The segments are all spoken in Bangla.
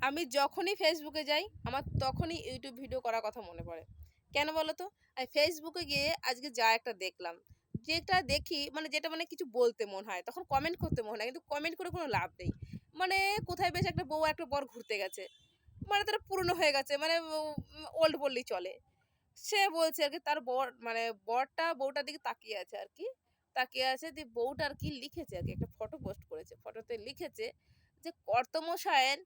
আমি যখনই ফেসবুকে যাই আমার তখনই ইউটিউব ভিডিও করার কথা মনে পড়ে। কেন বলো তো? আমি ফেসবুকে গিয়ে আজকে যা একটা দেখলাম, যেটা দেখি মানে যেটা মানে কিছু বলতে মন হয়, তখন কমেন্ট করতে মন হয়। কিন্তু কমেন্ট করে কোনো লাভ নেই। মানে কোথায় বেশ একটা বউ একটা বর ঘুরতে গেছে। মানে তারা পুরনো হয়ে গেছে। মানে ওল্ড বললেই চলে। সে বলছে আরকি তার বর মানে বরটা বউটার দিকে তাকিয়ে আছে আরকি। তাকিয়ে আছে দিয়ে বউটা আরকি লিখেছে আরকি একটা ফটো পোস্ট করেছে। ফটোতে লিখেছে যে, "কর্তামশায়ের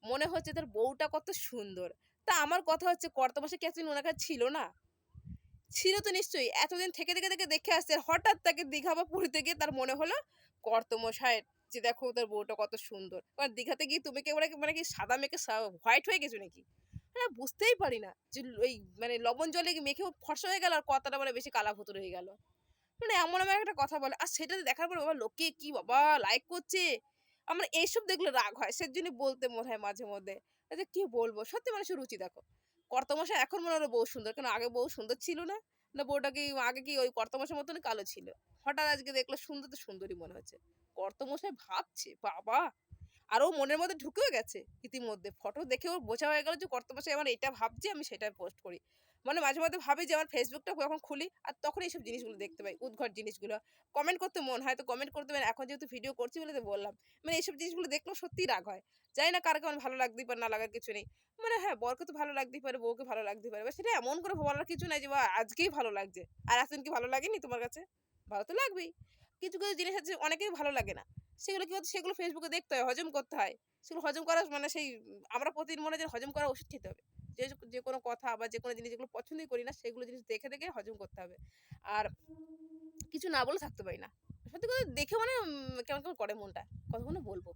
মনে হচ্ছে তার বউটা কত সুন্দর।" তা আমার কথা হচ্ছে কর্তামশাই কি এতদিন উনার কাছে ছিল না? ছিল তো নিশ্চয়ই। এতদিন থেকে তাকে দেখে আসছে। হঠাৎ তাকে দীঘা বা পুরীতে গিয়ে তার মনে হলো কর্তামশায়ের যে দেখো তার বউটা কত সুন্দর। এবার দীঘাতে গিয়ে তুমি কি মানে কি সাদা মেখে হোয়াইট হয়ে গেছো নাকি? হ্যাঁ, বুঝতেই পারি না যে ওই মানে লবণ জলে মেখেও ফর্সা হয়ে গেল আর কথাটা মানে বেশি কালাভুতুর হয়ে গেল। মানে এমন আমার একটা কথা বলে। আর সেটা দেখার পরে বাবা লোকে কি বাবা লাইক করছে। আমার এইসব দেখলে রাগ হয়। সেজন্যই বলতে মনে হয় মাঝে মধ্যে। যে কি বলবো? সত্যি মানুষের রুচি দেখো। কর্তামশাই এখন মনে হলো বউ সুন্দর। কেন আগে বউ সুন্দর ছিল না? না বউটা কি আগে কি ওই কর্তামশাইয়ের মতনই কালো ছিল? হঠাৎ আজকে দেখলো সুন্দর তো সুন্দরই মনে হচ্ছে। কর্তামশাই ভাবছে, বাবা! আর ও মনের মধ্যে ঢুকেও গেছে ইতিমধ্যে। ফটো দেখে ওর বোঝা হয়ে গেল যে কর্তামশাই আমার এটা ভাবছে আমি সেটাই পোস্ট করি। মানে মাঝে মধ্যে ভাবি যে আমার ফেসবুকটা যখন খুলি আর তখন এইসব জিনিসগুলো দেখতে পাই। উদ্ভট জিনিসগুলো। কমেন্ট করতে মন হয় তো কমেন্ট করতে পারি এখন যেহেতু ভিডিও করছি বলে তো বললাম। মানে এইসব জিনিসগুলো দেখলেও সত্যিই রাগ হয়। জানি না কার কেমন ভালো লাগতেই পারে না লাগার কিছু নেই। মানে হ্যাঁ, বরকে তো ভালো লাগতেই পারে, বউকে ভালো লাগতেই পারে। সেটা এমন করে বলার কিছু নাই যে আজকেই ভালো লাগছে। আর এতদিন কি ভালো লাগেনি তোমার কাছে? ভালো তো লাগবেই। কিছু জিনিস আছে অনেকেরই ভালো লাগে না। সেগুলো কি হচ্ছে সেগুলো ফেসবুকে দেখতে হয়, হজম করতে হয়। সেগুলো হজম করা মানে সেই আমরা প্রতিদিন মনে হয় যে হজম করার ওষুধ খেতে হবে। যেকোনো কথা বা যেকোনো জিনিস যেগুলো পছন্দই করি না সেগুলো জিনিস দেখে হজম করতে হবে। আর কিছু না বলে থাকতে পারি না। সত্যি কথা দেখে মানে কেমন করে মনটা। কতক্ষণে বলব?